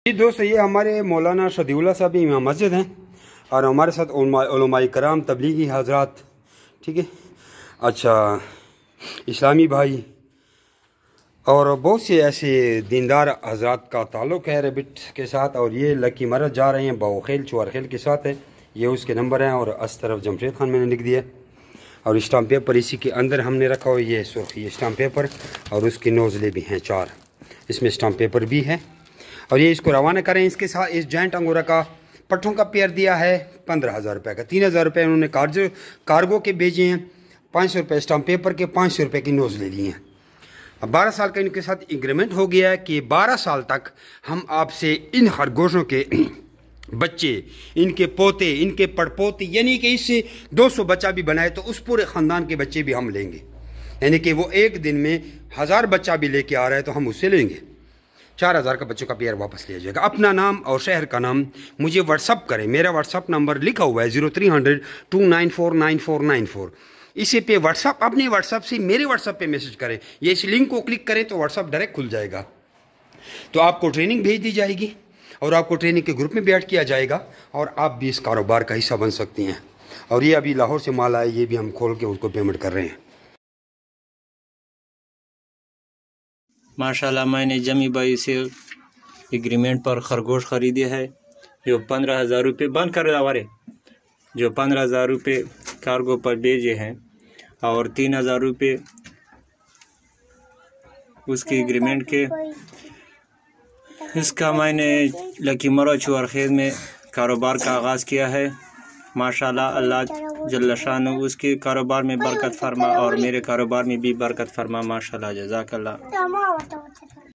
जी दोस्त, ये हमारे मौलाना शदीउल्लाह साहब इमाम मस्जिद हैं और हमारे साथ उलमाए कराम तबलीगी हजरात, ठीक है, अच्छा, इस्लामी भाई और बहुत से ऐसे दीनदार हजरात का ताल्लुक़ है रेबिट के साथ। और ये लकी मरद जा रहे हैं बाउखेल चुआरखेल के साथ है, ये उसके नंबर हैं और इस तरफ जमशेद खान मैंने लिख दिया और स्टाम्प पेपर इसी के अंदर हमने रखा हुआ, ये सुर्खी स्टाम्प पेपर और उसकी नोज़लें भी हैं 4, इसमें स्टाम्प पेपर भी है। और ये इसको रवाना करें। इसके साथ इस जॉइंट अंगूरा का पट्ठों का पेयर दिया है 15,000 रुपये का, 3,000 रुपये उन्होंने कार्गो के भेजे हैं, 500 रुपये स्टाम्प पेपर के, 500 रुपये की नोज़ ले लिए हैं। अब 12 साल का इनके साथ एग्रीमेंट हो गया है कि 12 साल तक हम आपसे इन खरगोशों के बच्चे, इनके पोते, इनके पड़पोते, यानी कि इससे 200 बच्चा भी बनाए तो उस पूरे ख़ानदान के बच्चे भी हम लेंगे। यानी कि वो एक दिन में 1000 बच्चा भी लेके आ रहा है तो हम उससे लेंगे। 4000 का बच्चों का पेयर वापस लिया जाएगा। अपना नाम और शहर का नाम मुझे व्हाट्सअप करें, मेरा व्हाट्सअप नंबर लिखा हुआ है 0300 2949494। इसी पे व्हाट्सअप, अपने व्हाट्सअप से मेरे व्हाट्सअप पे मैसेज करें, ये इस लिंक को क्लिक करें तो व्हाट्सअप डायरेक्ट खुल जाएगा। तो आपको ट्रेनिंग भेज दी जाएगी और आपको ट्रेनिंग के ग्रुप में भी ऐड किया जाएगा और आप भी इस कारोबार का हिस्सा बन सकती हैं। और ये अभी लाहौर से माल आया, ये भी हम खोल के उसको पेमेंट कर रहे हैं। माशाल्लाह, मैंने जमी भाई से एग्रीमेंट पर खरगोश ख़रीदे है जो 15,000 रुपये बंद कर रहे, जो 15,000 रुपये कार्गो पर भेजे हैं और 3,000 रुपये उसके एग्रीमेंट के। इसका मैंने लकी मरद चुआरखेल में कारोबार का आगाज़ किया है। माशाल्लाह, अल्लाह जल्ल शान उसके कारोबार में बरकत फरमा और मेरे कारोबार में भी बरकत फरमा। माशाल्लाह, जज़ाकल्लाह।